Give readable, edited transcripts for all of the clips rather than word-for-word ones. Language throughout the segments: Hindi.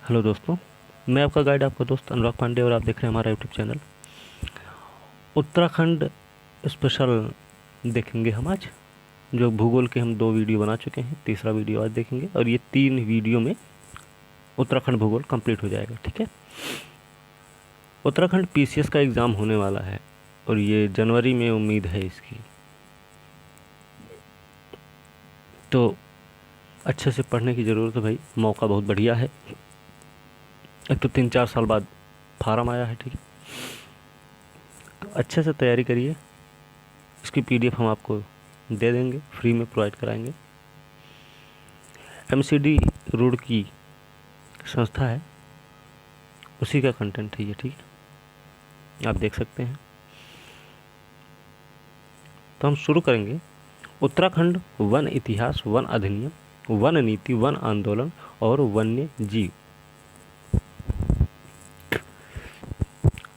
हेलो दोस्तों, मैं आपका गाइड, आपका दोस्त अनुराग पांडे, और आप देख रहे हैं हमारा यूट्यूब चैनल। उत्तराखंड स्पेशल देखेंगे हम आज। जो भूगोल के हम 2 वीडियो बना चुके हैं, तीसरा वीडियो आज देखेंगे, और ये 3 वीडियो में उत्तराखंड भूगोल कंप्लीट हो जाएगा। ठीक है। उत्तराखंड पीसीएस का एग्ज़ाम होने वाला है और ये जनवरी में उम्मीद है इसकी, तो अच्छे से पढ़ने की ज़रूरत है भाई। मौका बहुत बढ़िया है। एक तो 3-4 साल बाद फार्म आया है। ठीक है, तो अच्छे से तैयारी करिए। इसकी पीडीएफ हम आपको दे देंगे, फ्री में प्रोवाइड कराएंगे। एमसीडी रूड़ की संस्था है, उसी का कंटेंट है ये। ठीक है, आप देख सकते हैं। तो हम शुरू करेंगे। उत्तराखंड वन इतिहास, वन अधिनियम, वन नीति, वन आंदोलन और वन्य जीव।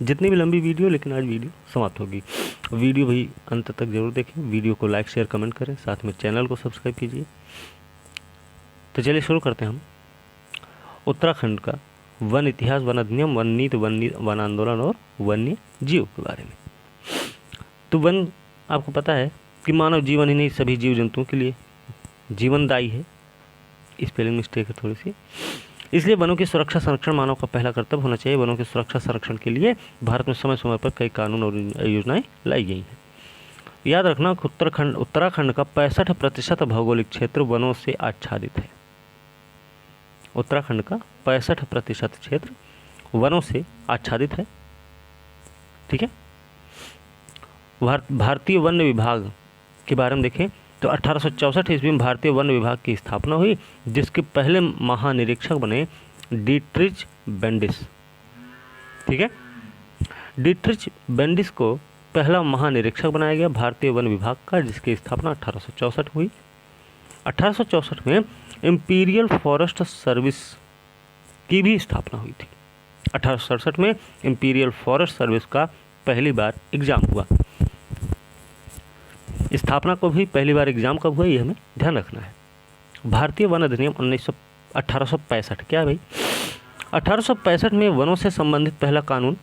जितनी भी लंबी वीडियो, लेकिन आज वीडियो समाप्त होगी। वीडियो भी अंत तक जरूर देखें। वीडियो को लाइक, शेयर, कमेंट करें, साथ में चैनल को सब्सक्राइब कीजिए। तो चलिए शुरू करते हैं हम उत्तराखंड का वन इतिहास, वन अधिनियम, वन नीति, वन आंदोलन और वन्य जीव के बारे में। तो वन, आपको पता है कि मानव जीवन ही नहीं, सभी जीव जंतुओं के लिए जीवनदायी है। स्पेलिंग मिस्टेक है थोड़ी सी। इसलिए वनों की सुरक्षा संरक्षण मानव का पहला कर्तव्य होना चाहिए। वनों की सुरक्षा संरक्षण के लिए भारत में समय समय पर कई कानून और योजनाएं लाई गई हैं। याद रखना कि उत्तराखंड का 65% भौगोलिक क्षेत्र वनों से आच्छादित है। उत्तराखंड का 65% क्षेत्र वनों से आच्छादित है। ठीक है। भारतीय वन विभाग के बारे में देखें तो 1864 ईस्वी में भारतीय वन विभाग की स्थापना हुई, जिसके पहले महानिरीक्षक बने डीट्रिच बेंडिस। ठीक है, डीट्रिच बेंडिस को पहला महानिरीक्षक बनाया गया भारतीय वन विभाग का, जिसकी स्थापना 1864 हुई। 1864 में इंपीरियल फॉरेस्ट सर्विस की भी स्थापना हुई थी। 1867 में इंपीरियल फॉरेस्ट सर्विस का पहली बार एग्जाम हुआ। स्थापना को भी पहली बार एग्जाम कब हुआ, ये हमें ध्यान रखना है। भारतीय वन अधिनियम 1865, क्या है भाई? 1865 में वनों से संबंधित पहला कानून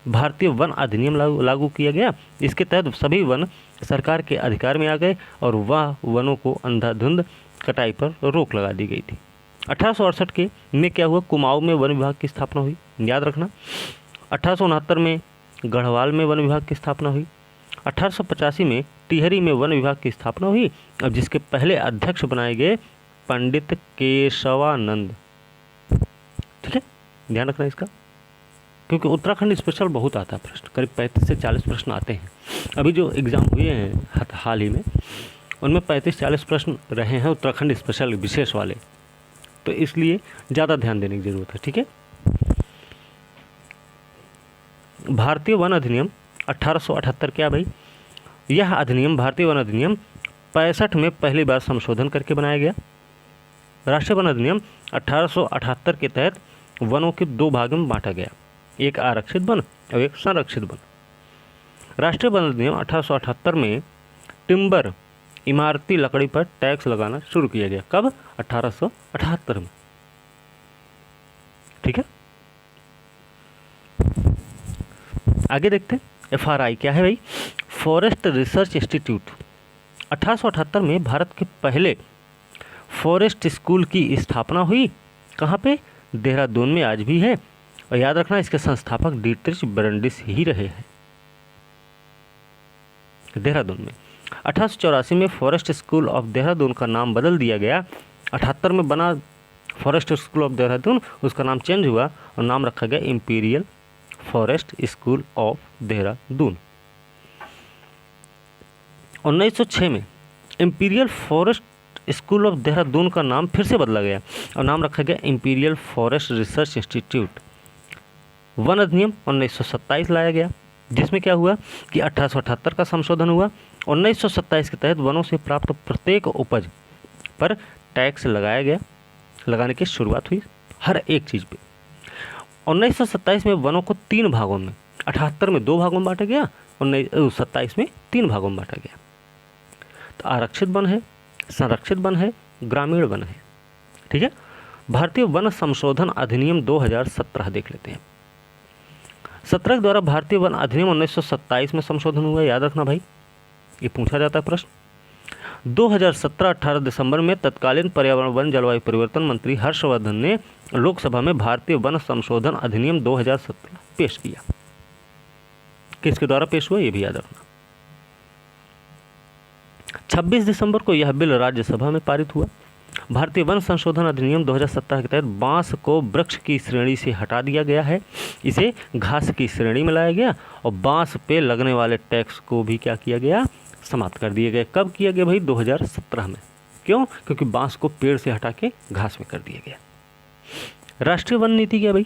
भारतीय वन अधिनियम लागू किया गया। इसके तहत सभी वन सरकार के अधिकार में आ गए और वह वनों को अंधाधुंध कटाई पर रोक लगा दी गई थी। 1868 के में क्या हुआ, कुमाऊं में वन विभाग की स्थापना हुई, याद रखना। 1869 में गढ़वाल में वन विभाग की स्थापना हुई। 1885 में टिहरी में वन विभाग की स्थापना हुई, और जिसके पहले अध्यक्ष बनाए गए पंडित केशवानंद। ठीक है, ध्यान रखना इसका, क्योंकि उत्तराखंड स्पेशल बहुत आता है प्रश्न, करीब 35 से 40 प्रश्न आते हैं। अभी जो एग्ज़ाम हुए हैं हाल ही में, उनमें 35-40 प्रश्न रहे हैं उत्तराखंड स्पेशल विशेष वाले, तो इसलिए ज़्यादा ध्यान देने की ज़रूरत है। ठीक है। भारतीय वन अधिनियम 1878, क्या भाई? यह अधिनियम, भारतीय वन अधिनियम 65 में पहली बार संशोधन करके बनाया गया। राष्ट्रीय वन अधिनियम 1878 के तहत वनों के 2 भागों में बांटा गया, एक आरक्षित वन और एक संरक्षित वन। राष्ट्रीय वन अधिनियम 1878 में टिम्बर, इमारती लकड़ी पर टैक्स लगाना शुरू किया गया। कब? 1878 में। ठीक है, आगे देखते हैं। FRI क्या है भाई? Forest research institute. 1878 में भारत के पहले फॉरेस्ट स्कूल की स्थापना हुई। कहाँ पे? देहरादून में आज भी है, और याद रखना इसके संस्थापक डीट्रिच बेंडिस ही रहे हैं, देहरादून में। 1884 में फॉरेस्ट स्कूल ऑफ देहरादून का नाम बदल दिया गया। 78 में बना फॉरेस्ट स्कूल ऑफ देहरादून, उसका नाम चेंज हुआ और नाम रखा गया imperial forest school of Dehradun. 1906 में imperial forest school of Dehradun का नाम फिर से बदला गया और नाम रखा गया imperial forest research institute. One अधिनियम 1927 लाया गया, जिसमें क्या हुआ कि 1878 का संशोधन हुआ। 1927 के तहत वनों से प्राप्त प्रत्येक उपज पर टैक्स लगाया गया, लगाने की शुरुआत हुई हर एक चीज़ पे। 1927 में वनों को 3 भागों में, 78 में 2 भागों में बांटा गया, 1927 में 3 भागों में बांटा गया। तो आरक्षित वन है, संरक्षित वन है, ग्रामीण वन है। ठीक है, भारतीय वन संशोधन अधिनियम 2017 देख लेते हैं। 17 के द्वारा भारतीय वन अधिनियम 1927 में संशोधन हुआ, याद रखना भाई, ये पूछा जाता है प्रश्न। 2017-18 दिसंबर में तत्कालीन पर्यावरण वन जलवायु परिवर्तन मंत्री हर्षवर्धन ने लोकसभा में भारतीय वन संशोधन अधिनियम 2017 पेश किया। किसके द्वारा पेश हुआ ये भी याद रखना। 26 दिसंबर को यह बिल राज्यसभा में पारित हुआ। भारतीय वन संशोधन अधिनियम 2017 के तहत बांस को वृक्ष की श्रेणी से हटा दिया गया है, इसे घास की श्रेणी में लाया गया और बांस पे लगने वाले टैक्स को भी क्या किया गया, समाप्त कर दिए गए। कब किया गया भाई, 2017 में। क्यों? क्योंकि बांस को पेड़ से हटा के घास में कर दिया गया। राष्ट्रीय वन नीति क्या भाई,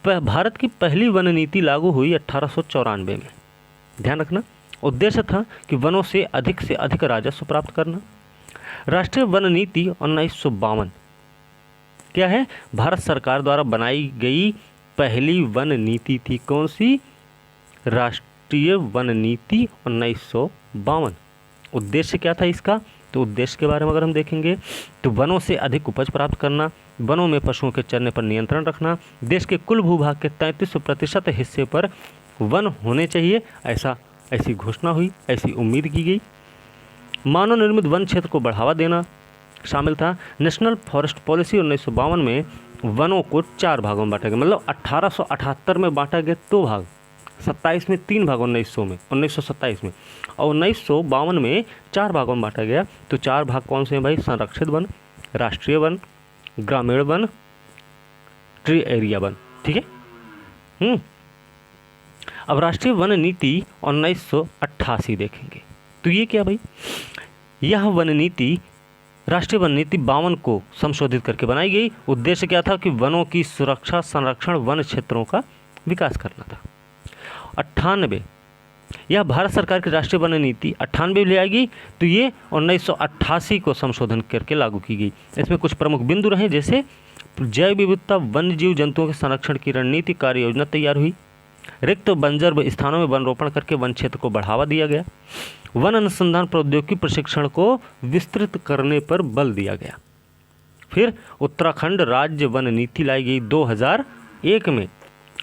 भारत की पहली वन नीति लागू हुई 1894 में। ध्यान रखना, उद्देश्य था कि वनों से अधिक राजस्व प्राप्त करना। राष्ट्रीय वन नीति 1952 क्या है, भारत सरकार द्वारा बनाई गई पहली वन नीति थी। कौन सी? राष्ट्रीय वन नीति 1952। उद्देश्य क्या था इसका, तो उद्देश्य के बारे में अगर हम देखेंगे तो वनों से अधिक उपज प्राप्त करना, वनों में पशुओं के चरने पर नियंत्रण रखना, देश के कुल भूभाग के 33% हिस्से पर वन होने चाहिए, ऐसी घोषणा हुई, ऐसी उम्मीद की गई। मानव निर्मित वन क्षेत्र को बढ़ावा देना शामिल था। नेशनल फॉरेस्ट पॉलिसी 1952 में वनों को 4 भागों में बांटा गया, मतलब 1878 में बांटा गया 2 भाग, 27 में 3 भाग 1927 में, और 1952 में 4 भागों में बांटा गया। तो 4 भाग कौन से हैं भाई? संरक्षित वन, राष्ट्रीय वन, ग्रामीण वन, ट्री एरिया वन। ठीक है। अब राष्ट्रीय वन नीति 1988 देखेंगे तो ये क्या भाई, यह वन नीति राष्ट्रीय वन नीति 52 को संशोधित करके बनाई गई। उद्देश्य क्या था कि वनों की सुरक्षा, संरक्षण, वन क्षेत्रों का विकास करना था। 98 यह भारत सरकार की राष्ट्रीय वन नीति 98 ले आएगी, तो ये 1988 को संशोधन करके लागू की गई। इसमें कुछ प्रमुख बिंदु रहे, जैसे जैव विविधता, वन्य जीव जंतुओं के संरक्षण की रणनीति कार्य योजना तैयार हुई, रिक्त बंजर स्थानों में वन रोपण करके वन क्षेत्र को बढ़ावा दिया गया, वन अनुसंधान प्रौद्योगिकी प्रशिक्षण को विस्तृत करने पर बल दिया गया। फिर उत्तराखंड राज्य वन नीति लाई गई 2001 में।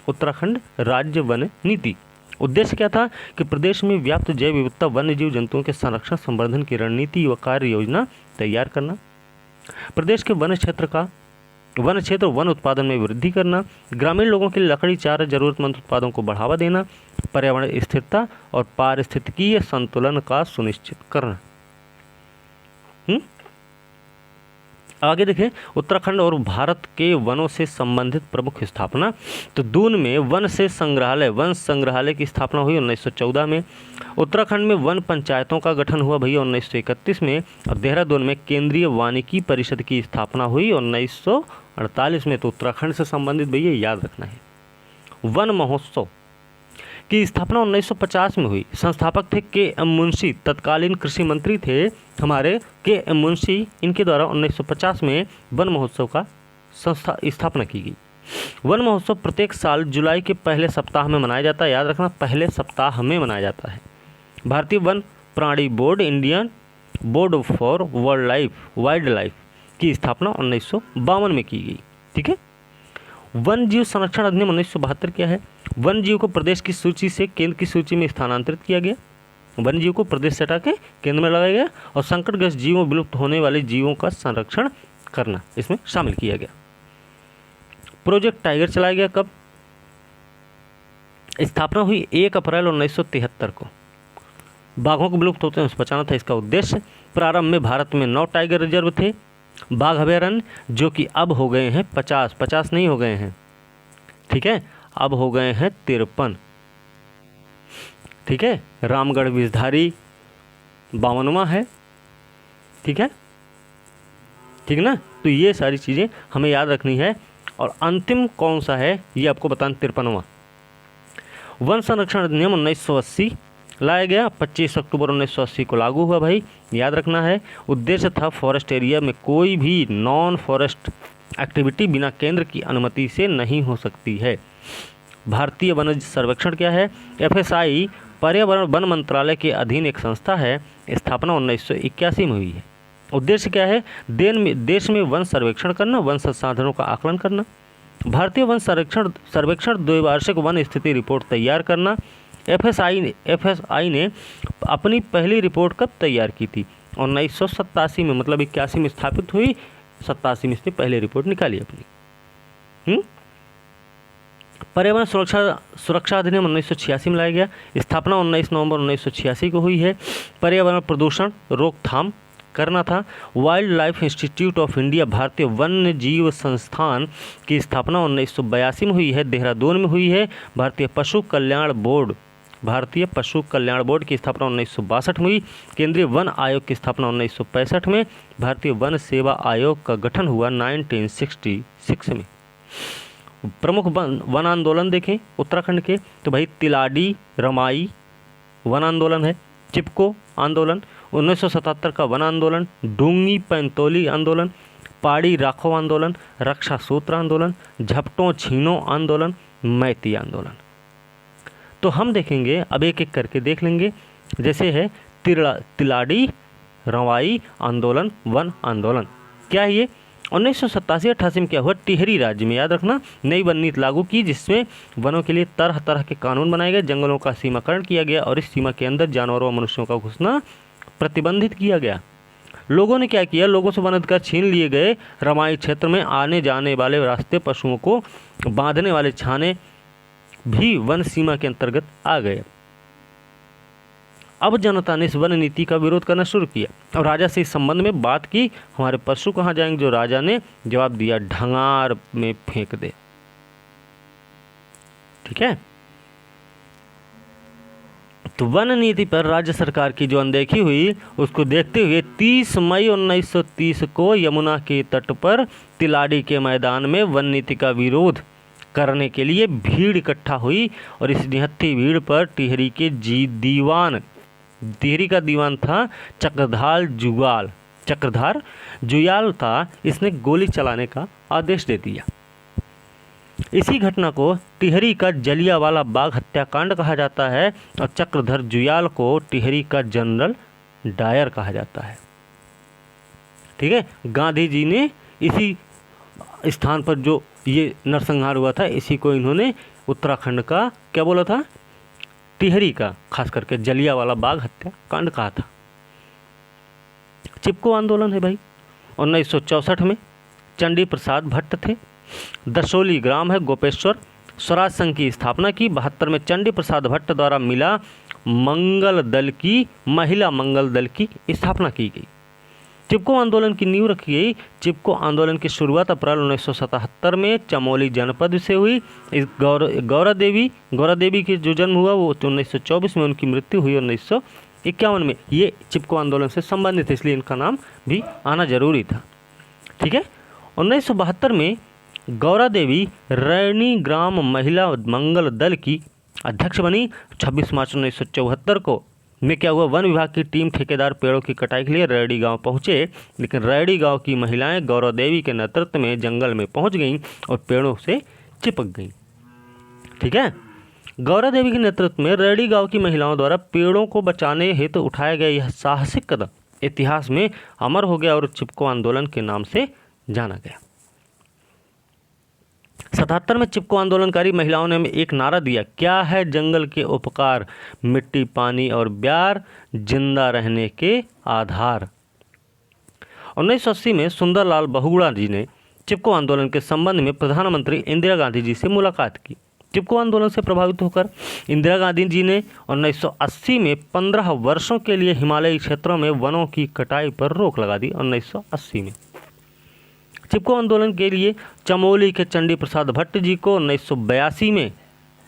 उत्तराखंड राज्य वन नीति उद्देश्य क्या था कि प्रदेश में व्याप्त जैव विविधता, वन्य जीव जंतुओं के संरक्षण संवर्धन की रणनीति व कार्य योजना तैयार करना, प्रदेश के वन क्षेत्र वन उत्पादन में वृद्धि करना, ग्रामीण लोगों के लिए लकड़ी चारा जरूरतमंद उत्पादों को बढ़ावा देना, पर्यावरण स्थिरता और पारिस्थितिकीय संतुलन का सुनिश्चित करना। आगे देखें, उत्तराखंड और भारत के वनों से संबंधित प्रमुख स्थापना। तो दून में वन संग्रहालय की स्थापना हुई 1914 में। उत्तराखंड में वन पंचायतों का गठन हुआ भैया 1931 में। और देहरादून में केंद्रीय वानिकी परिषद की स्थापना हुई 1948 में। तो उत्तराखंड से संबंधित भैया याद रखना है। वन महोत्सव की स्थापना 1950 में हुई। संस्थापक थे के.एम. मुंशी, तत्कालीन कृषि मंत्री थे हमारे के.एम. मुंशी। इनके द्वारा 1950 में वन महोत्सव का स्थापना की गई। वन महोत्सव प्रत्येक साल जुलाई के पहले सप्ताह में मनाया जाता है। याद रखना, पहले सप्ताह में मनाया जाता है। भारतीय वन प्राणी board, Indian board for wild life की स्थापना 1952 में की गई। ठीक है। वन जीव संरक्षण अधिनियम 1972 क्या है? वन जीव को प्रदेश की सूची से केंद्र की सूची में स्थानांतरित किया गया। वन जीव को प्रदेश से हटा के केंद्र में लगाया गया और संकटग्रस्त जीवों, विलुप्त होने वाले जीवों का संरक्षण करना इसमें शामिल किया गया। प्रोजेक्ट टाइगर चलाया गया कब? स्थापना हुई 1 अप्रैल 1973 को। बाघों को विलुप्त होते हैं बचाना था इसका उद्देश्य। प्रारंभ में भारत में 9 टाइगर रिजर्व थे, बाघ अभयारण्य, जो कि अब हो गए हैं 50 नहीं हो गए हैं। ठीक है, अब हो गए हैं 53। ठीक है, रामगढ़ विषधारी 52वां है। ठीक है, ठीक ना। तो ये सारी चीज़ें हमें याद रखनी है। और अंतिम कौन सा है ये आपको बताना, 53वां। वन संरक्षण अधिनियम 1980 लाया गया, 25 अक्टूबर 1980 को लागू हुआ भाई, याद रखना है। उद्देश्य था फॉरेस्ट एरिया में कोई भी नॉन फॉरेस्ट एक्टिविटी बिना केंद्र की अनुमति से नहीं हो सकती है। भारतीय वन्य सर्वेक्षण क्या है? FSI पर्यावरण वन मंत्रालय के अधीन एक संस्था है। स्थापना 1981 में हुई है। उद्देश्य क्या है? देश में वन सर्वेक्षण करना, वन संसाधनों का आकलन करना। भारतीय वन सर्वेक्षण द्विवार्षिक वन स्थिति रिपोर्ट तैयार करना। एफएसआई ने अपनी पहली रिपोर्ट कब तैयार की थी? 1987 में, मतलब 81 में स्थापित हुई, 87 में इसने पहली रिपोर्ट निकाली अपनी। पर्यावरण सुरक्षा अधिनियम 1986 में लाया गया। स्थापना 19 नवंबर 1986 को हुई है। पर्यावरण प्रदूषण रोकथाम करना था। Wild life institute of India, भारतीय वन्य जीव संस्थान की स्थापना 1982 में हुई है, देहरादून में हुई है। भारतीय पशु कल्याण बोर्ड की स्थापना 1962 में हुई। केंद्रीय वन आयोग की स्थापना 1965 में। भारतीय वन सेवा आयोग का गठन हुआ 1966 में। प्रमुख वन आंदोलन देखें उत्तराखंड के, तो भाई तिलाडी रमाई वन आंदोलन है। चिपको आंदोलन 1977 का वन आंदोलन। डूंगी पैंतोली आंदोलन, पाड़ी राखो आंदोलन, रक्षा सूत्र आंदोलन, झपटों छीनो आंदोलन, मैती आंदोलन। तो हम देखेंगे, अब एक एक करके देख लेंगे। जैसे है तिलाडी रवाई आंदोलन, वन आंदोलन। क्या है ये? 1987-88 में क्या हुआ? टिहरी राज्य में, याद रखना, नई वन नीति लागू की, जिसमें वनों के लिए तरह तरह के कानून बनाए गए, जंगलों का सीमाकरण किया गया और इस सीमा के अंदर जानवरों और मनुष्यों का घुसना प्रतिबंधित किया गया। लोगों ने क्या किया? लोगों से वन अधिकार छीन लिए गए। रमाई क्षेत्र में आने जाने वाले रास्ते, पशुओं को बांधने वाले छाने भी वन सीमा के अंतर्गत आ गए। अब जनता ने इस वन नीति का विरोध करना शुरू किया और राजा से इस संबंध में बात की, हमारे पशु कहाँ जाएंगे? जो राजा ने जवाब दिया, ढंगार में फेंक दे। ठीक है, तो वन नीति पर राज्य सरकार की जो अनदेखी हुई, उसको देखते हुए 30 मई 1930 को यमुना के तट पर तिलाडी के मैदान में वन नीति का विरोध करने के लिए भीड़ इकट्ठा हुई और इस निहत्थी भीड़ पर टिहरी का दीवान था चक्रधार जुयाल था। इसने गोली चलाने का आदेश दे दिया। इसी घटना को टिहरी का जलियांवाला बाग हत्याकांड कहा जाता है और चक्रधर जुयाल को टिहरी का जनरल डायर कहा जाता है। ठीक है, गांधी जी ने इसी स्थान पर जो ये नरसंहार हुआ था, इसी को इन्होंने उत्तराखंड का क्या बोला था? टिहरी का, खास करके जलियांवाला बाग हत्याकांड कहा था। चिपको आंदोलन है भाई 1964 में। चंडी प्रसाद भट्ट थे। दशोली ग्राम है गोपेश्वर। स्वराज संघ की स्थापना की 72 में चंडी प्रसाद भट्ट द्वारा महिला मंगल दल की स्थापना की गई। चिपको आंदोलन की नींव रखी गई। चिपको आंदोलन की शुरुआत अप्रैल 1977 में चमोली जनपद से हुई। इस गौरा देवी की जो जन्म हुआ वो 1924 में, उनकी मृत्यु हुई 1951 में। ये चिपको आंदोलन से संबंधित है, इसलिए इनका नाम भी आना जरूरी था। ठीक है, 1972 में गौरा देवी रैनी ग्राम महिला मंगल दल की अध्यक्ष बनी। 26 मार्च 1974 को में क्या हुआ? वन विभाग की टीम ठेकेदार पेड़ों की कटाई के लिए रैडी गांव पहुंचे, लेकिन रैडी गांव की महिलाएं गौरा देवी के नेतृत्व में जंगल में पहुंच गईं और पेड़ों से चिपक गईं। ठीक है, गौरा देवी के नेतृत्व में रैडी गांव की महिलाओं द्वारा पेड़ों को बचाने हेतु उठाया गया यह साहसिक कदम इतिहास में अमर हो गया और चिपको आंदोलन के नाम से जाना गया। 77 में चिपको आंदोलनकारी महिलाओं ने एक नारा दिया, क्या है जंगल के उपकार, मिट्टी पानी और प्यार, जिंदा रहने के आधार। 1980 में सुंदरलाल बहुगुणा जी ने चिपको आंदोलन के संबंध में प्रधानमंत्री इंदिरा गांधी जी से मुलाकात की। चिपको आंदोलन से प्रभावित होकर इंदिरा गांधी जी ने 1980 में 15 वर्षों के लिए हिमालयी क्षेत्रों में वनों की कटाई पर रोक लगा दी। 1980 में चिपको आंदोलन के लिए चमोली के चंडी प्रसाद भट्ट जी को 1982 में,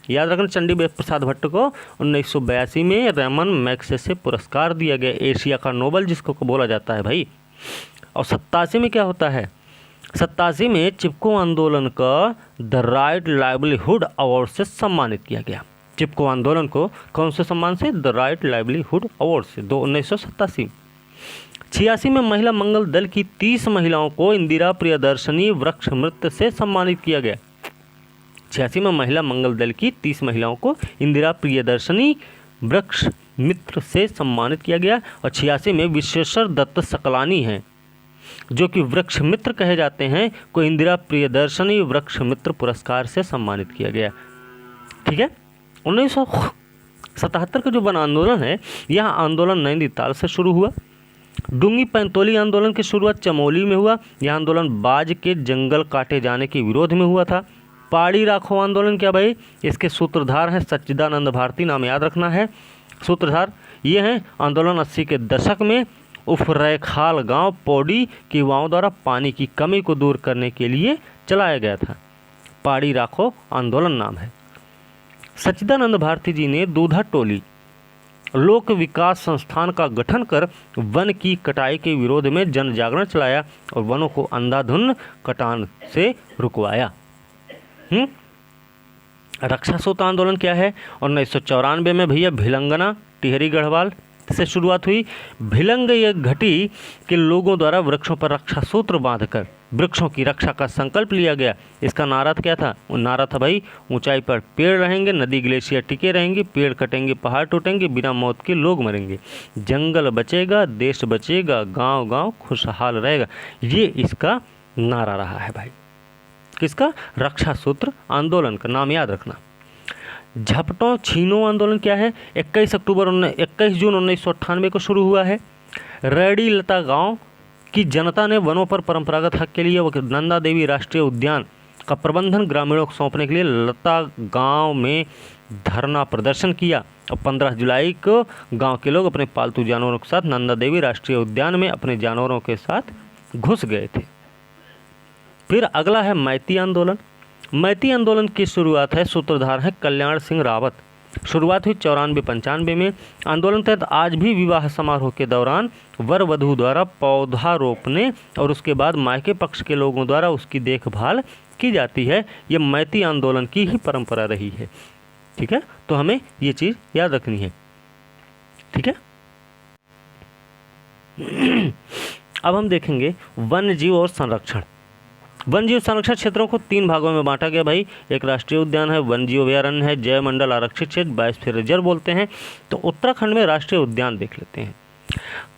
याद रखना, चंडी प्रसाद भट्ट को 1982 में रेमन मैग्सेसे पुरस्कार दिया गया, एशिया का नोबल जिसको बोला जाता है भाई। और 87 में क्या होता है? 87 में चिपको आंदोलन का द राइट लाइवलीहुड अवार्ड से सम्मानित किया गया। चिपको आंदोलन को कौन से सम्मान से? द राइट लाइवलीहुड अवार्ड से 1987। 86 में महिला मंगल दल की 30 महिलाओं को इंदिरा प्रियदर्शनी वृक्ष मित्र से सम्मानित किया गया। 86 में महिला मंगल दल की 30 महिलाओं को इंदिरा प्रियदर्शनी वृक्ष मित्र से सम्मानित किया गया। और 86 में विश्वेश्वर दत्त सकलानी हैं, जो कि वृक्ष मित्र कहे जाते हैं, को इंदिरा प्रियदर्शनी वृक्ष मित्र पुरस्कार से सम्मानित किया गया। ठीक है। 1977 का जो वन आंदोलन है, यह आंदोलन नैनीताल से शुरू हुआ। डूंगी पैंतोली आंदोलन की शुरुआत चमोली में हुआ। यह आंदोलन बाज के जंगल काटे जाने के विरोध में हुआ था। पहाड़ी राखो आंदोलन क्या भाई, इसके सूत्रधार हैं सच्चिदानंद भारती, नाम याद रखना है। सूत्रधार ये हैं। आंदोलन 80 के दशक में उफरैखाल गांव पौड़ी के युवाओं द्वारा पानी की कमी को दूर करने के लिए चलाया गया था। पहाड़ी राखो आंदोलन नाम है। सच्चिदानंद भारती जी ने दूधा टोली लोक विकास संस्थान का गठन कर वन की कटाई के विरोध में जन जागरण चलाया और वनों को अंधाधुंध कटान से रुकवाया। रक्षा सूत्र आंदोलन क्या है, 1994 में भैया भिलंगना टिहरी गढ़वाल से शुरुआत हुई। भिलंग ये घटी के लोगों द्वारा वृक्षों पर रक्षा सूत्र बांधकर वृक्षों की रक्षा का संकल्प लिया गया। इसका नारा क्या था, वो नारा था भाई, ऊंचाई पर पेड़ रहेंगे, नदी ग्लेशियर टिके रहेंगे, पेड़ कटेंगे, पहाड़ टूटेंगे, बिना मौत के लोग मरेंगे, जंगल बचेगा, देश बचेगा, गांव गांव खुशहाल रहेगा। ये इसका नारा रहा है भाई। किसका, रक्षा सूत्र आंदोलन का नाम याद रखना। झपटों छीनो आंदोलन क्या है, 21 जून 1998 को शुरू हुआ है। रेडी लता गांव की जनता ने वनों पर परंपरागत हक के लिए नंदा देवी राष्ट्रीय उद्यान का प्रबंधन ग्रामीणों को सौंपने के लिए लता गांव में धरना प्रदर्शन किया और 15 जुलाई को गांव के लोग अपने पालतू जानवरों के साथ नंदा देवी राष्ट्रीय उद्यान में अपने जानवरों के साथ घुस गए थे। फिर अगला है मैती आंदोलन। मैती आंदोलन की शुरुआत है, सूत्रधार है कल्याण सिंह रावत। शुरुआत हुई 94-95 में। आंदोलन तहत आज भी विवाह समारोह के दौरान वर वधू द्वारा पौधा रोपने और उसके बाद मायके पक्ष के लोगों द्वारा उसकी देखभाल की जाती है। ये मैती आंदोलन की ही परंपरा रही है। ठीक है, तो हमें ये चीज़ याद रखनी है। ठीक है। अब हम देखेंगे वन्य जीव और संरक्षण। वन जीव संरक्षण क्षेत्रों को 3 भागों में बांटा गया भाई। एक राष्ट्रीय उद्यान है, वन जीव अभयारण्य है, जैव मंडल आरक्षित क्षेत्र, बायोस्फीयर रिजर्व बोलते हैं। तो उत्तराखंड में राष्ट्रीय उद्यान देख लेते हैं।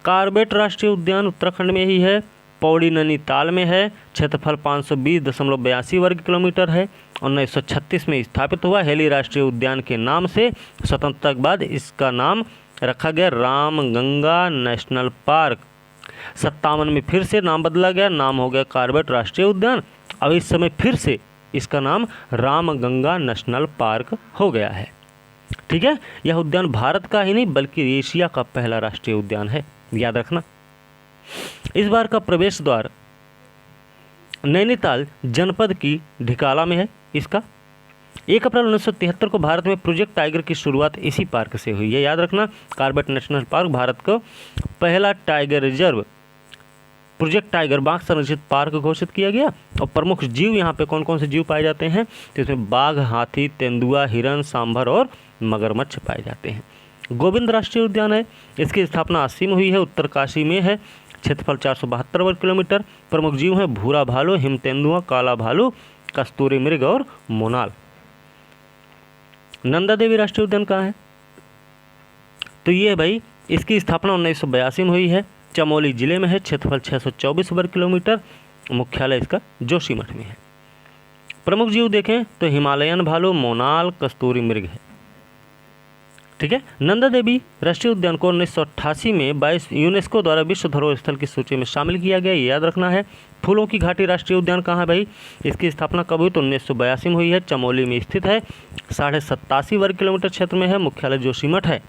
कार्बेट राष्ट्रीय उद्यान उत्तराखंड में ही है, पौड़ी नैनीताल में है। क्षेत्रफल 520.82 वर्ग किलोमीटर है। 1936 में स्थापित हुआ। हेली राष्ट्रीय उद्यान के नाम से स्वतंत्रता के बाद इसका नाम रखा गया रामगंगा नेशनल पार्क। 57 में फिर से नाम बदला गया, नाम हो गया कार्बेट राष्ट्रीय उद्यान। अब इस समय फिर से इसका नाम रामगंगा नेशनल पार्क हो गया है। ठीक है। यह उद्यान भारत का ही नहीं बल्कि एशिया का पहला राष्ट्रीय उद्यान है, याद रखना। इस बार का प्रवेश द्वार नैनीताल जनपद की ढिकाला में है। इसका 1 अप्रैल 1973 को भारत में प्रोजेक्ट टाइगर की शुरुआत इसी पार्क से हुई है, याद रखना। कार्बेट नेशनल पार्क भारत का पहला टाइगर रिजर्व, प्रोजेक्ट टाइगर बाघ संरक्षित पार्क घोषित किया गया। और प्रमुख जीव यहाँ पे कौन कौन से जीव पाए जाते हैं, तो इसमें बाघ, हाथी, तेंदुआ, हिरन, सांभर और मगरमच्छ पाए जाते हैं। गोविंद राष्ट्रीय उद्यान है, इसकी स्थापना 80 में हुई है, उत्तरकाशी में है। क्षेत्रफल 472 वर्ग किलोमीटर। प्रमुख जीव हैं भूरा भालू, हिम तेंदुआ, काला भालू, कस्तूरी मृग और मोनाल। नंदा देवी राष्ट्रीय उद्यान कहाँ है, तो ये भाई इसकी स्थापना 1982 में हुई है, चमोली जिले में है। क्षेत्रफल 624 वर्ग किलोमीटर। मुख्यालय इसका जोशीमठ में है। प्रमुख जीव देखें तो हिमालयन भालू, मोनाल, कस्तूरी मृग है। ठीक है। नंदा देवी राष्ट्रीय उद्यान को 1988 में 22 यूनेस्को द्वारा विश्व धरोहर स्थल की सूची में शामिल किया गया, ये याद रखना है। फूलों की घाटी राष्ट्रीय उद्यान कहाँ है भाई, इसकी स्थापना कब हुई, तो 1982 में हुई है, चमोली में स्थित है। 87.5 वर्ग किलोमीटर क्षेत्र में है, मुख्यालय जोशीमठ है।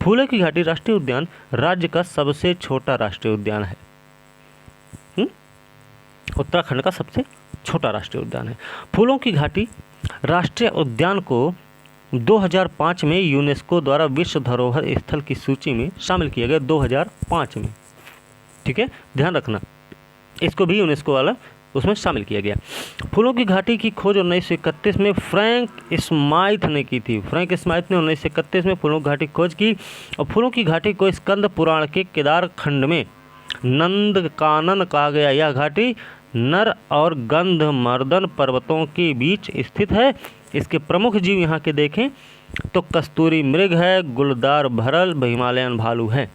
फूलों की घाटी राष्ट्रीय उद्यान राज्य का सबसे छोटा राष्ट्रीय उद्यान है। उत्तराखंड का सबसे छोटा राष्ट्रीय उद्यान है। फूलों की घाटी राष्ट्रीय उद्यान को 2005 में यूनेस्को द्वारा विश्व धरोहर स्थल की सूची में शामिल किया गया, 2005 में। ठीक है, ध्यान रखना, इसको भी यूनेस्को वाला उसमें शामिल किया गया। फूलों की घाटी की खोज 1931 में फ्रैंक स्माइथ ने की थी। फ्रैंक स्माइथ ने 1931 में फूलों की घाटी की खोज की और फूलों की घाटी को स्कंद पुराण के केदार खंड में नंदकानन कहा गया। यह घाटी नर और गंधमर्दन पर्वतों के बीच स्थित है। इसके प्रमुख जीव यहाँ के देखें तो कस्तूरी मृग है, गुलदार भरल, हिमालयन भालू है।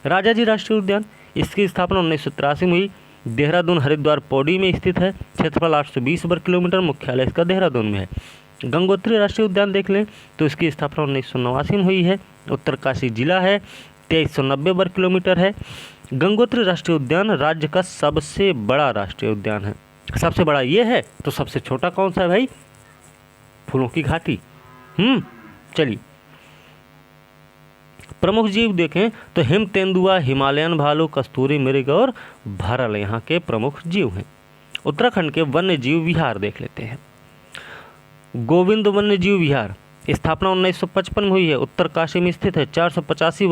राजाजी राष्ट्रीय उद्यान, इसकी स्थापना 1983 में हुई। देहरादून हरिद्वार पौड़ी में स्थित है, क्षेत्रफल 820 वर्ग किलोमीटर, मुख्यालय इसका देहरादून में है। गंगोत्री राष्ट्रीय उद्यान देख लें तो इसकी स्थापना 1989 में हुई है, उत्तरकाशी जिला है, 2390 वर्ग किलोमीटर है। गंगोत्री राष्ट्रीय उद्यान राज्य का सबसे बड़ा राष्ट्रीय उद्यान है। सबसे बड़ा ये है तो सबसे छोटा कौन सा है भाई? फूलों की घाटी। चलिए, प्रमुख जीव देखें तो हिम तेंदुआ, हिमालयन भालू, कस्तूरी मृग और भरल यहाँ के प्रमुख जीव हैं। उत्तराखंड के वन्य जीव विहार देख लेते हैं। गोविंद वन्य जीव विहार स्थापना 1955 में हुई है, उत्तरकाशी में स्थित है, 485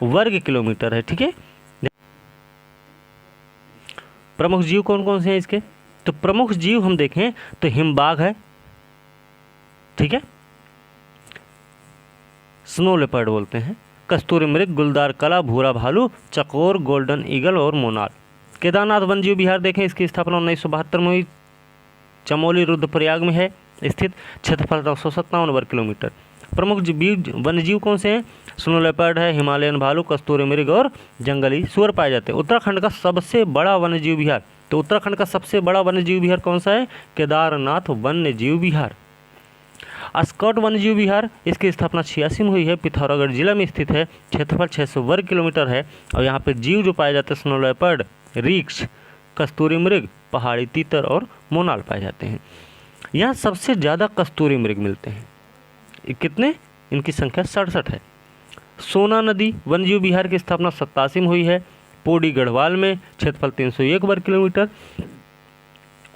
वर्ग किलोमीटर है। ठीक है, प्रमुख जीव कौन कौन से हैं इसके? तो प्रमुख जीव हम देखें तो हिमबाघ है, ठीक है, स्नो लेपर्ड बोलते हैं, कस्तूरी मृग, गुलदार कला, भूरा भालू, चकोर, गोल्डन ईगल और मोनाल। केदारनाथ वन्य जीव विहार देखें, इसकी स्थापना 1972 में हुई, चमोली रुद्रप्रयाग में है स्थित, क्षेत्रफल 957 वर्ग किलोमीटर। प्रमुख वन्य जीव कौन से हैं? स्नो लेपर्ड है, हिमालयन भालू, कस्तूरी मृग और जंगली सुअर पाए जाते हैं। उत्तराखंड का सबसे बड़ा वन्य जीव विहार, तो उत्तराखंड का सबसे बड़ा वन्य जीव विहार कौन सा है? केदारनाथ वन्य जीव विहार। अस्कॉट वन्य जीव विहार, इसकी स्थापना 86 में हुई है, पिथौरागढ़ जिला में स्थित है, क्षेत्रफल 600 वर्ग किलोमीटर है और यहाँ पे जीव जो पाए जाते हैं स्नो लेपर्ड, रीछ, कस्तूरी मृग, पहाड़ी तीतर और मोनाल पाए जाते हैं। यहाँ सबसे ज़्यादा कस्तूरी मृग मिलते हैं, कितने? इनकी संख्या 67 है। सोना नदी वन्य जीव विहार की स्थापना 87 में हुई है, पौड़ी गढ़वाल में, क्षेत्रफल 301 वर्ग किलोमीटर।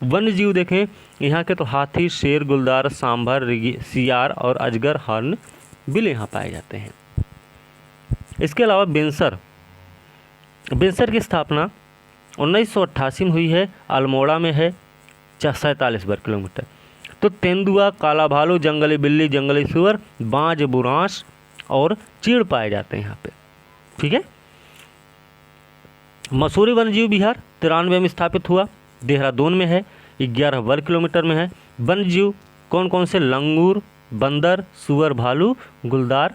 वन्य जीव देखें यहाँ के तो हाथी, शेर, गुलदार, सांभर, सियार और अजगर, हर्न बिल यहाँ पाए जाते हैं। इसके अलावा बेंसर की स्थापना 1988 में हुई है, अल्मोड़ा में है, 47 वर्ग किलोमीटर। तो तेंदुआ, काला भालू, जंगली बिल्ली, जंगली सुअर, बाज, बुरांश और चीड़ पाए जाते हैं यहाँ पे। ठीक है, मसूरी वन्य जीव विहार 93 में स्थापित हुआ, देहरादून में है, 11 वर्ग किलोमीटर में है। वन्य जीव कौन कौन से? लंगूर, बंदर, सुअर, भालू, गुलदार,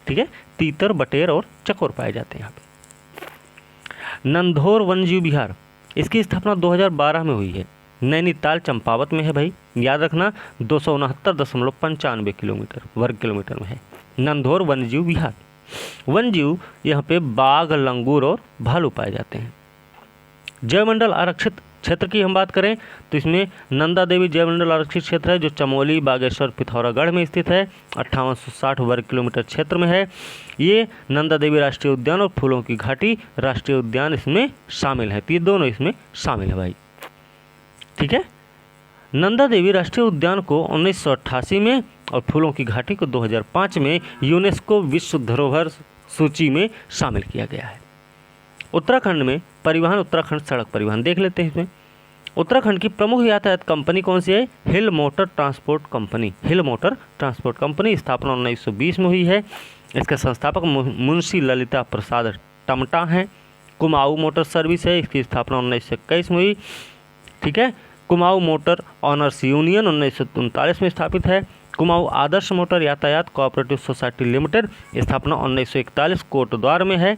ठीक है, तीतर, बटेर और चकोर पाए जाते हैं यहाँ पे। नंधौर वन्य जीव विहार, इसकी स्थापना 2012 में हुई है, नैनीताल चंपावत में है भाई, याद रखना, 269.95 किलोमीटर वर्ग किलोमीटर में है नंधौर वन्य जीव विहार। वन्य जीव यहाँ पे बाघ, लंगूर और भालू पाए जाते हैं। जयमंडल आरक्षित क्षेत्र की हम बात करें तो इसमें नंदा देवी जयमंडल आरक्षित क्षेत्र है, जो चमोली, बागेश्वर, पिथौरागढ़ में स्थित है, 5860 वर्ग किलोमीटर क्षेत्र में है। ये नंदा देवी राष्ट्रीय उद्यान और फूलों की घाटी राष्ट्रीय उद्यान इसमें शामिल है, तो ये दोनों इसमें शामिल है भाई। ठीक है, नंदा देवी राष्ट्रीय उद्यान को 1988 में और फूलों की घाटी को 2005 में यूनेस्को विश्व धरोहर सूची में शामिल किया गया है। उत्तराखंड में परिवहन, उत्तराखंड सड़क परिवहन देख लेते हैं। इसमें उत्तराखंड की प्रमुख यातायात कंपनी कौन सी है? हिल मोटर ट्रांसपोर्ट कंपनी। हिल मोटर ट्रांसपोर्ट कंपनी स्थापना 1920 में हुई है। इसके संस्थापक मुंशी ललिता प्रसाद टमटा हैं। कुमाऊं मोटर सर्विस है, इसकी स्थापना 1921 में हुई। ठीक है, कुमाऊं मोटर ऑनर्स यूनियन 1939 में स्थापित है। कुमाऊं आदर्श मोटर यातायात कोऑपरेटिव सोसाइटी लिमिटेड स्थापना 1941 कोटद्वार में है।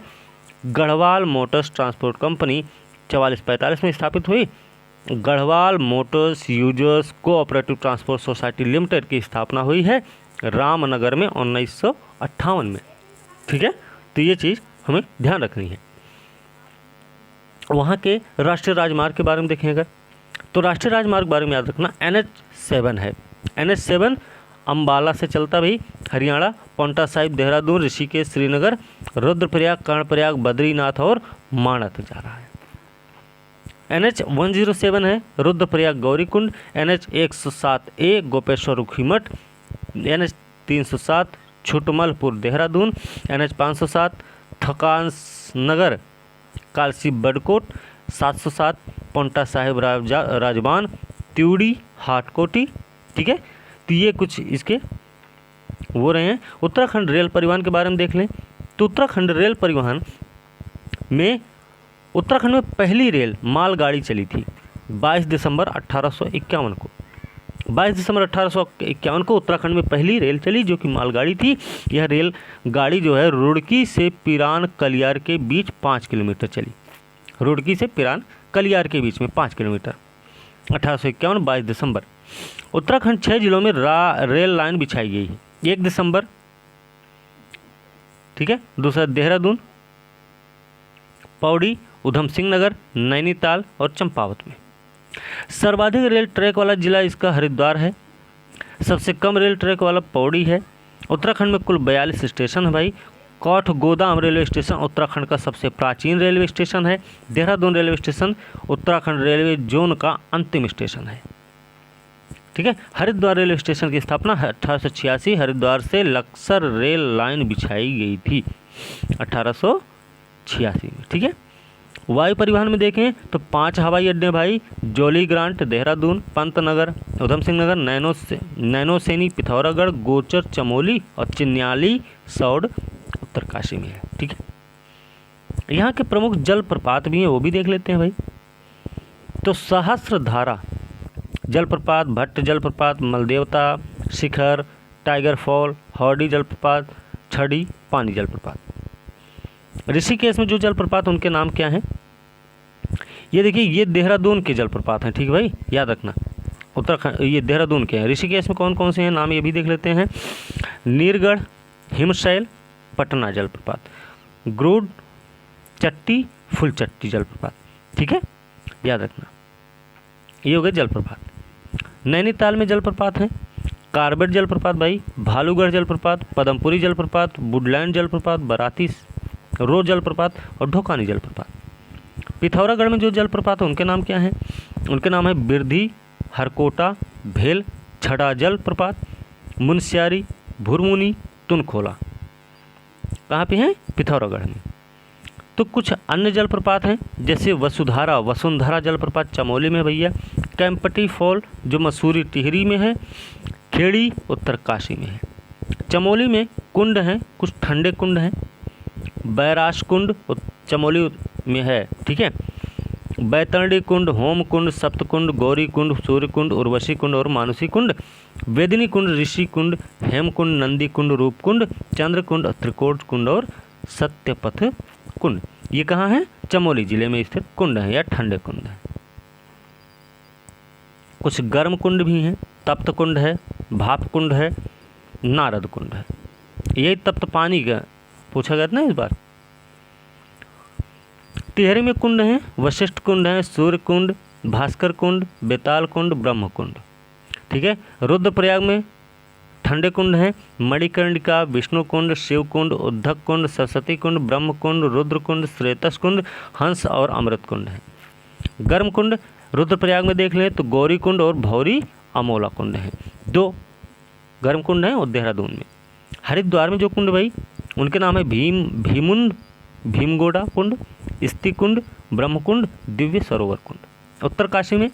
गढ़वाल मोटर्स ट्रांसपोर्ट कंपनी 44-45 में स्थापित हुई। Garhwal Motors users cooperative transport society limited की स्थापना हुई है रामनगर में 1958 में। ठीक है, तो ये चीज़ हमें ध्यान रखनी है। वहाँ के राष्ट्रीय राजमार्ग के बारे में देखें अगर, तो राष्ट्रीय राजमार्ग बारे में याद रखना NH7 है। NH7 अम्बाला से चलता भाई, हरियाणा, पौंटा साहिब, देहरादून, ऋषिकेश, श्रीनगर, रुद्रप्रयाग, कर्णप्रयाग, बद्रीनाथ और माणा तक जा रहा है। NH107 है Rudraprayag Gaurikund, NH107A Gopeshwar रुखीमठ, NH307 Chhutmalpur Dehradun, NH507 थकान नगर कालसी बडकोट, 707 पौंटा साहिब राजबान, त्यूड़ी हाटकोटी। ठीक है, तो ये कुछ इसके वो रहे हैं। उत्तराखंड रेल परिवहन के बारे में देख लें तो उत्तराखंड रेल परिवहन में उत्तराखंड में पहली रेल मालगाड़ी चली थी 22 दिसंबर 1851 को। 22 दिसंबर 1851 को उत्तराखंड में पहली रेल चली जो कि मालगाड़ी थी। यह रेल गाड़ी जो है रुड़की से पिरान कलियार के बीच 5 किलोमीटर चली। रुड़की से पिरान कलियार के बीच में 5 किलोमीटर। 1851 22 दिसंबर। उत्तराखंड 6 जिलों में रेल लाइन बिछाई गई है। 1 दिसंबर, ठीक है। दूसरा देहरादून, पौड़ी, उधम सिंह नगर, नैनीताल और चंपावत में। सर्वाधिक रेल ट्रैक वाला जिला इसका हरिद्वार है। सबसे कम रेल ट्रैक वाला पौड़ी है। उत्तराखंड में कुल 42 स्टेशन है भाई। काठगोदाम रेलवे स्टेशन उत्तराखंड का सबसे प्राचीन रेलवे स्टेशन है। Dehradun railway station Uttarakhand railway zone का अंतिम स्टेशन है, ठीक है। हरिद्वार रेलवे स्टेशन की स्थापना 1886 हरिद्वार से लक्सर रेल लाइन बिछाई गई थी 1886 में, ठीक है। वायु परिवहन में देखें तो 5 हवाई अड्डे भाई, जोली ग्रांट देहरादून, पंतनगर उधम सिंह नगर, नैनोसैनी पिथौरागढ़, गोचर चमोली और चिन्याली सौड़ उत्तरकाशी में है, ठीक है। यहाँ के प्रमुख जलप्रपात भी हैं, वो भी देख लेते हैं भाई। तो सहस्त्रधारा जलप्रपात, भट्ट जलप्रपात, मलदेवता शिखर, टाइगर फॉल, हौडी जलप्रपात, छड़ी पानी जलप्रपात। ऋषिकेश में जो जलप्रपात उनके नाम क्या हैं? ये देखिए, ये देहरादून के जलप्रपात हैं, ठीक है भाई, याद रखना। उत्तराखंड ये देहरादून के हैं। ऋषिकेश में कौन कौन से हैं नाम ये भी देख लेते हैं। नीरगढ़, हिमशैल, पटना जलप्रपात, ग्रूड, चट्टी, फुलचट्टी जलप्रपात, ठीक है, याद रखना। ये हो गए जलप्रपात। नैनीताल में जलप्रपात हैं कार्बेट जलप्रपात भाई, भालूगढ़ जलप्रपात, पदमपुरी जलप्रपात, वुडलैंड जलप्रपात, बराती रो जलप्रपात और ढोकानी जलप्रपात। पिथौरागढ़ में जो जलप्रपात है उनके नाम क्या हैं? उनके नाम है बिरधी, हरकोटा, भेल, छड़ा जलप्रपात, मुनस्यारी, भुरमुनी, तुनखोला। कहाँ पे हैं? पिथौरागढ़ में। तो कुछ अन्य जलप्रपात हैं जैसे वसुंधरा जलप्रपात चमोली में भैया, कैंपटी फॉल जो मसूरी टिहरी में है, खेड़ी उत्तरकाशी में है। चमोली में कुंड हैं, कुछ ठंडे कुंड हैं। बैराश कुंड चमोली में है, ठीक है। बैतरणी कुंड, होम कुंड, सप्तकुंड, गौरी कुंड, सूर्य कुंड, उर्वशी कुंड और मानुसी कुंड। वेदिनी कुंड, ऋषि कुंड, हेम कुंड, नंदी कुंड, रूप कुंड, चंद्र कुंड, त्रिकोट कुंड और सत्यपथ कुंड। ये कहाँ है? चमोली जिले में स्थित कुंड है या ठंडे कुंड है। कुछ गर्म कुंड भी हैं, तप्त कुंड है, भाप कुंड है, नारद कुंड है। यही तप्त पानी का पूछा गया था ना इस बार। टिहरी में कुंड हैं, वशिष्ठ कुंड है, सूर्य कुंड, भास्कर कुंड, बेताल कुंड, ब्रह्म कुंड, ठीक है। रुद्रप्रयाग में ठंडे कुंड हैं, मणिकर्णिका, विष्णु कुंड, शिव कुंड, उद्धक कुंड, सरस्वती कुंड, ब्रह्म कुंड, रुद्र कुंड, श्वेतस कुंड, हंस और अमृत कुंड है। गर्म कुंड रुद्रप्रयाग में देख लें तो गौरी कुंड और भौरी अमोला कुंड है। 2 गर्म कुंड हैं और देहरादून में। हरिद्वार में जो कुंड भाई उनके नाम है भीमुंड, भीमगोड़ा कुंड, स्ति कुंड, ब्रह्म कुंड, दिव्य सरोवर कुंड। उत्तरकाशी में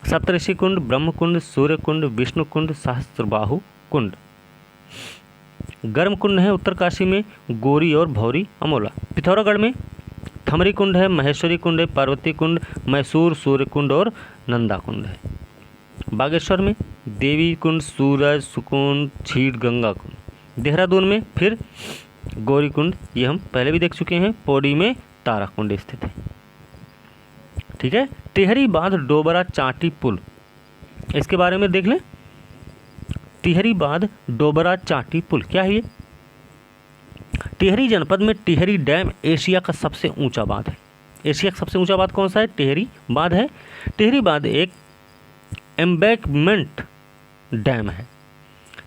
सप्तऋषि कुंड, ब्रह्म कुंड, सूर्य कुंड, विष्णु कुंड, सहस्त्रबाहु कुंड। गर्म कुंड है उत्तरकाशी में गोरी और भौरी अमोला। पिथौरागढ़ में थमरी कुंड है, महेश्वरी कुंड है, पार्वती कुंड, मैसूर, सूर्य कुंड और नंदा कुंड है। बागेश्वर में देवी कुंड, सूरज, सुकुंड, छीट, गंगा कुंड। देहरादून में फिर गौरी कुंड, ये हम पहले भी देख चुके हैं। पौड़ी में तारा कुंड स्थित है, ठीक है। टिहरी बांध, डोबरा, चांटी पुल, इसके बारे में देख लें। टिहरी बांध, डोबरा, चांटी पुल क्या है ये? टिहरी जनपद में टिहरी डैम एशिया का सबसे ऊंचा बांध है। एशिया का सबसे ऊंचा बांध कौन सा है? टिहरी बांध है। टिहरी बांध एक एम्बैंकमेंट डैम है,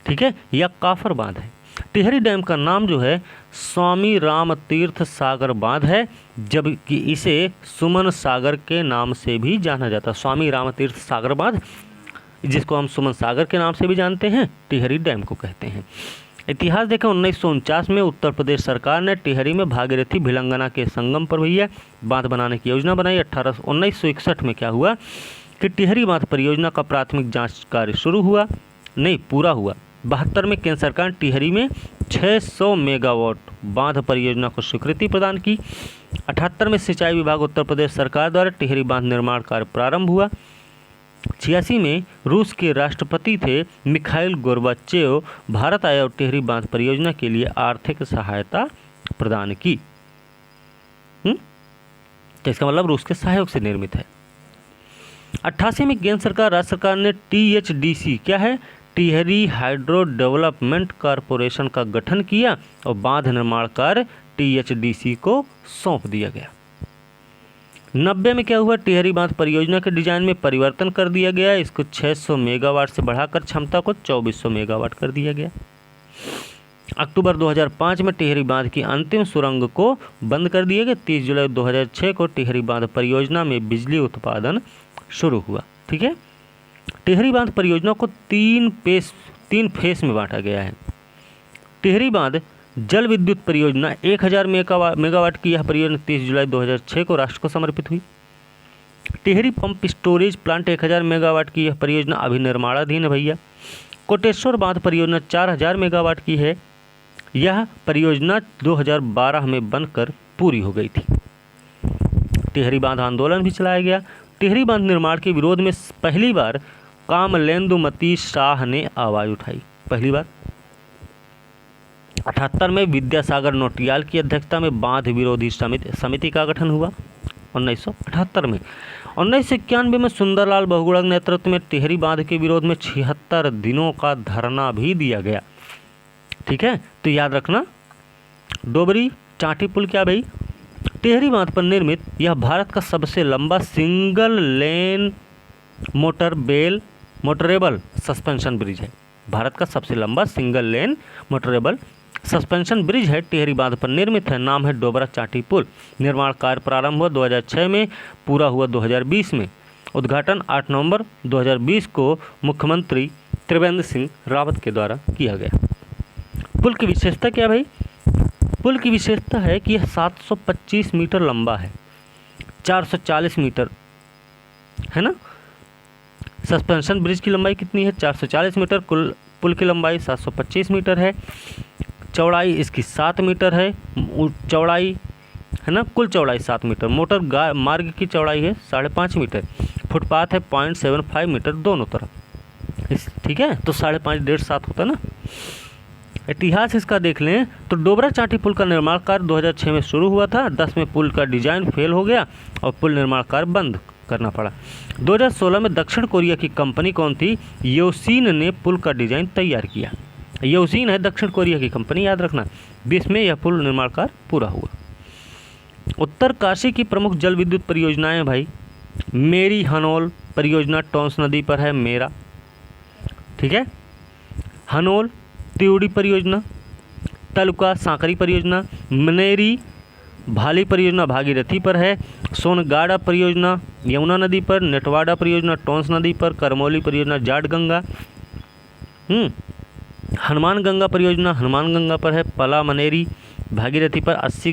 ठीक है, या काफर बांध है। टिहरी डैम का नाम जो है स्वामी रामतीर्थ सागर बांध है, जबकि इसे सुमन सागर के नाम से भी जाना जाता है। स्वामी रामतीर्थ सागर बांध, जिसको हम सुमन सागर के नाम से भी जानते हैं, टिहरी डैम को कहते हैं। इतिहास देखें, 1949 में उत्तर प्रदेश सरकार ने टिहरी में भागीरथी भिलंगना के संगम पर भैया बांध बनाने की योजना बनाई। 1961 में क्या हुआ कि टिहरी बांध परियोजना का प्राथमिक जांच कार्य पूरा हुआ। 72 में केंद्र सरकार ने टिहरी में 600 मेगावाट बांध परियोजना को स्वीकृति प्रदान की। 78 में सिंचाई विभाग उत्तर प्रदेश सरकार द्वारा टिहरी बांध निर्माण कार्य प्रारंभ हुआ। 86 में रूस के राष्ट्रपति थे मिखाइल गोर्बाचेव भारत आए और टिहरी बांध परियोजना के लिए आर्थिक सहायता प्रदान की। तो इसका मतलब रूस के सहयोग से निर्मित है। 88 में केंद्र सरकार राज्य सरकार ने THDC क्या है, टिहरी हाइड्रो डेवलपमेंट कॉरपोरेशन का गठन किया और बांध निर्माण कार्य THDC को सौंप दिया गया। 90 में क्या हुआ, टिहरी बांध परियोजना के डिजाइन में परिवर्तन कर दिया गया। इसको 600 मेगावाट से बढ़ाकर क्षमता को 2400 मेगावाट कर दिया गया। अक्टूबर 2005 में टिहरी बांध की अंतिम सुरंग को बंद कर दिया गया। 30 जुलाई 2006 को टिहरी बांध परियोजना में बिजली उत्पादन शुरू हुआ। ठीक है, टिहरी बांध परियोजना को तीन फेस में बांटा गया है। टिहरी बांध जल विद्युत परियोजना 1000 मेगावाट की यह परियोजना 30 जुलाई 2006 को राष्ट्र को समर्पित हुई। Tehri pump storage plant 1000 megawatt की यह परियोजना अभी निर्माणाधीन है भैया। कोटेश्वर बांध परियोजना 4000 मेगावाट की है। यह परियोजना 2012 में बनकर पूरी हो गई थी। टिहरी बांध आंदोलन भी चलाया गया। टिहरी बांध निर्माण के विरोध में पहली बार कामलेंदुमती शाह ने आवाज उठाई। पहली बार 78 में विद्यासागर नौटियाल की अध्यक्षता में बांध विरोधी समिति का गठन हुआ 1978 में। 1991 में सुंदरलाल बहुगुणा के नेतृत्व में टिहरी बांध के विरोध में 76 दिनों का धरना भी दिया गया। ठीक है, तो याद रखना डोबरी चांटी पुल क्या भाई, टिहरी बांध पर निर्मित यह भारत का सबसे लंबा single lane motorable suspension bridge है। भारत का सबसे लंबा single lane motorable suspension bridge है, टिहरी बांध पर निर्मित है। नाम है डोबरा चांटी पुल। निर्माण कार्य प्रारंभ हुआ 2006 में, पूरा हुआ 2020 में। उद्घाटन 8 नवंबर 2020 को मुख्यमंत्री त्रिवेंद्र सिंह रावत के द्वारा किया गया। पुल की विशेषता क्या भाई, पुल की विशेषता है कि यह 725 मीटर लंबा है, 440 मीटर है ना। सस्पेंशन ब्रिज की लंबाई कितनी है, 440 मीटर। कुल पुल की लंबाई 725 मीटर है। चौड़ाई इसकी 7 मीटर है, चौड़ाई है ना, कुल चौड़ाई 7 मीटर। मोटर मार्ग की चौड़ाई है 5.5 मीटर। फुटपाथ है 0.75 मीटर दोनों तरफ। ठीक है, तो 5.5 1.5 7 होता है ना। इतिहास इसका देख लें तो डोबरा चांटी पुल का निर्माण कार्य 2006 में शुरू हुआ था। 10 में पुल का डिजाइन फेल हो गया और पुल निर्माण कार्य बंद करना पड़ा। 2016 में दक्षिण कोरिया की कंपनी कौन थी, योसीन ने पुल का डिजाइन तैयार किया। योसीन है दक्षिण कोरिया की कंपनी, याद रखना। 20 में यह पुल निर्माण कार्य पूरा हुआ। उत्तरकाशी की प्रमुख जल विद्युत परियोजनाएं भाई, मेरी हनोल परियोजना टोंस नदी पर है, मेरा। ठीक है, हनोल त्रिउड़ी परियोजना, तलुका सांकरी परियोजना, मनेरी भाली परियोजना भागीरथी पर है, सोनगाड़ा परियोजना यमुना नदी पर, नेटवाड़ा परियोजना टोंस नदी पर, करमौली परियोजना जाट गंगा, हनुमान गंगा परियोजना हनुमान गंगा पर है, पला मनेरी भागीरथी पर, 80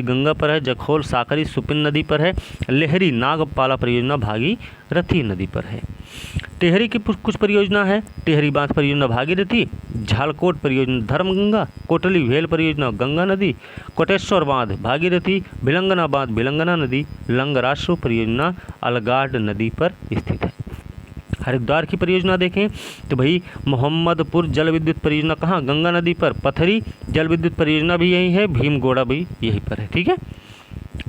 गंगा पर है, जखोल साकरी सुपिन नदी पर है, लेहरी नागपाला परियोजना भागीरथी नदी पर है। टिहरी की कुछ परियोजना है, टिहरी बांध परियोजना भागीरथी, झालकोट परियोजना धर्मगंगा, कोटली भेल परियोजना गंगा नदी, कोटेश्वर बांध भागीरथी, भिलंगना बांध भिलंगना नदी, लंगरासु परियोजना अलगाड नदी पर स्थित है। हरिद्वार की परियोजना देखें तो भाई मोहम्मदपुर जल विद्युत परियोजना कहाँ, गंगा नदी पर। पथरी जल विद्युत परियोजना भी यही है, भीमगोड़ा भी यहीं पर है। ठीक है,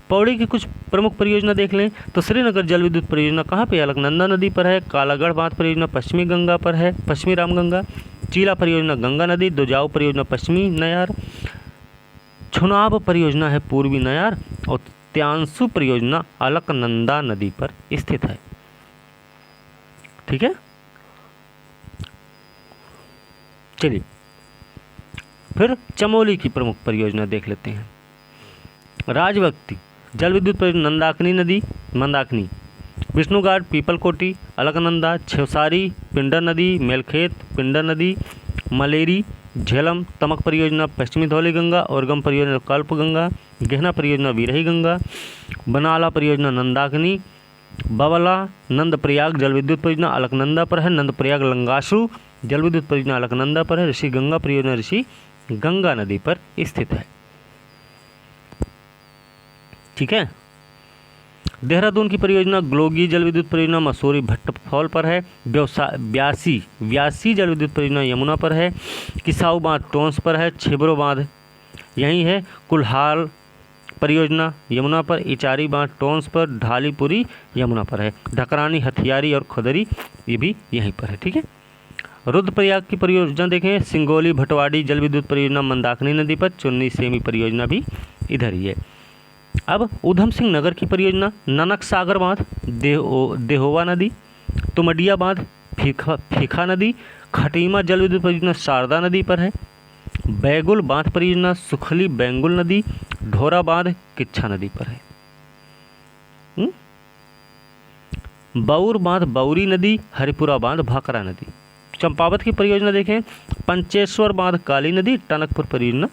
पौड़ी की कुछ प्रमुख परियोजना देख लें तो श्रीनगर जल विद्युत परियोजना कहाँ पे, अलकनंदा नदी पर है। कालागढ़ बांध परियोजना पश्चिमी गंगा पर है, पश्चिमी रामगंगा। चीला परियोजना गंगा नदी, दुजाऊ परियोजना पश्चिमी नयार, छुनाब परियोजना है पूर्वी नयार और त्यांसु परियोजना अलकनंदा नदी पर स्थित है। ठीक है, चलिए फिर चमोली की प्रमुख परियोजना देख लेते हैं। राजभक्ति जल विद्युत परियोजना नंदाकिनी नदी मंदाकिनी, विष्णुघाट पीपलकोटी अलकनंदा, छेवसारी पिंडर नदी, मेलखेत पिंडर नदी, मलेरी झेलम तमक परियोजना पश्चिमी धौली गंगा, औरगम परियोजना कल्प गंगा, गहना परियोजना विरही गंगा, बनाला परियोजना नंदाकिनी, बवला नंदप्रयाग जल विद्युत परियोजना अलकनंदा पर है, नंदप्रयाग लंगासु जल विद्युत परियोजना अलकनंदा पर है, ऋषि गंगा परियोजना ऋषि गंगा नदी पर स्थित है। ठीक है, देहरादून की परियोजना ग्लोगी जल विद्युत परियोजना मसूरी भट्टफॉल पर है। व्यासी जल विद्युत परियोजना यमुना पर है। किसाऊ बांध टोंस पर है। छिबरो बांध यहीं है। कुल्हाल परियोजना यमुना पर। इचारी बांध टोंस पर। ढालीपुरी यमुना पर है। ढकरानी हथियारी और खदरी ये भी यहीं पर है। ठीक है। रुद्रप्रयाग की परियोजना देखें, सिंगोली भटवाड़ी जल विद्युत परियोजना मंदाकिनी नदी पर। चुन्नी सेमी परियोजना भी इधर ही है। अब ऊधम सिंह नगर की परियोजना ननक सागर बांध, देहोवा नदी, तुमडिया बांध, फीखा नदी, खटीमा जल विद्युत परियोजना शारदा नदी पर है। बैगुल बांध परियोजना सुखली बैंगुल नदी, ढोरा बांध किच्छा नदी पर है। बौर बांध बौरी नदी, हरिपुरा बांध भाकरा नदी। चंपावत की परियोजना देखें, पंचेश्वर बांध काली नदी, टनकपुर परियोजना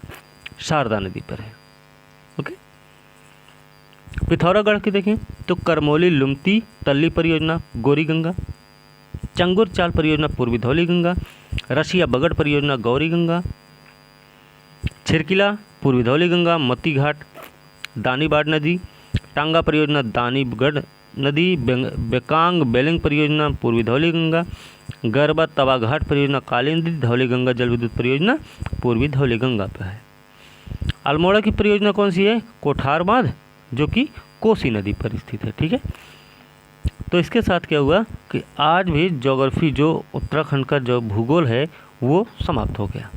शारदा नदी पर है। ओके। पिथौरागढ़ की देखें तो करमोली लुमती तल्ली परियोजना गोरी गंगा, चंगुर चाल परियोजना पूर्वी धौली गंगा, रसिया बगड़ परियोजना गौरी गंगा, छिरकिला पूर्वी धौली गंगा, मती घाट दानीबाड़ नदी, टांगा परियोजना दानीगढ़ नदी, बेकांग बेलिंग परियोजना पूर्वी धौली गंगा, गरबा तवाघाट परियोजना काली नदी, धौली गंगा जल विद्युत परियोजना पूर्वी धौली गंगा पर है। अल्मोड़ा की परियोजना कौन सी है? कोठार बांध जो कि कोसी नदी पर स्थित है। ठीक है। तो इसके साथ क्या हुआ कि आज भी ज्योग्राफी जो उत्तराखंड का जो भूगोल है वो समाप्त हो गया।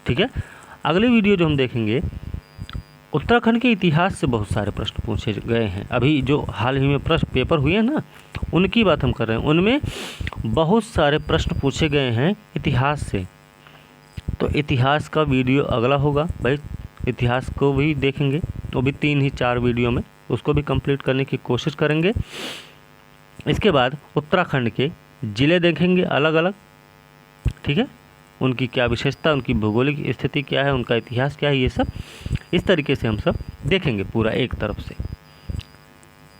ठीक है। अगले वीडियो जो हम देखेंगे उत्तराखंड के इतिहास से बहुत सारे प्रश्न पूछे गए हैं। अभी जो हाल ही में प्रश्न पेपर हुए हैं ना, उनकी बात हम कर रहे हैं। उनमें बहुत सारे प्रश्न पूछे गए हैं इतिहास से। तो इतिहास का वीडियो अगला होगा भाई, इतिहास को भी देखेंगे, वो भी 3 ही 4 वीडियो में, उसको भी कंप्लीट करने की कोशिश करेंगे। इसके बाद उत्तराखंड के ज़िले देखेंगे अलग अलग। ठीक है। उनकी क्या विशेषता, उनकी भौगोलिक स्थिति क्या है, उनका इतिहास क्या है, ये सब इस तरीके से हम सब देखेंगे पूरा एक तरफ से।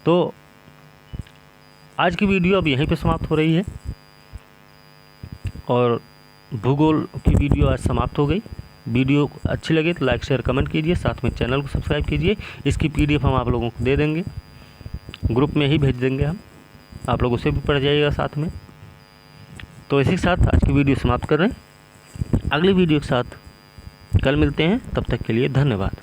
तो आज की वीडियो अब यहीं पे समाप्त हो रही है और भूगोल की वीडियो आज समाप्त हो गई। वीडियो अच्छी लगे तो लाइक शेयर कमेंट कीजिए, साथ में चैनल को सब्सक्राइब कीजिए। इसकी PDF हम आप लोगों को दे देंगे, ग्रुप में ही भेज देंगे हम, आप लोग उसे भी पढ़ जाइएगा साथ में। तो इसी के साथ आज की वीडियो समाप्त कर रहे हैं। अगली वीडियो के साथ कल मिलते हैं, तब तक के लिए धन्यवाद।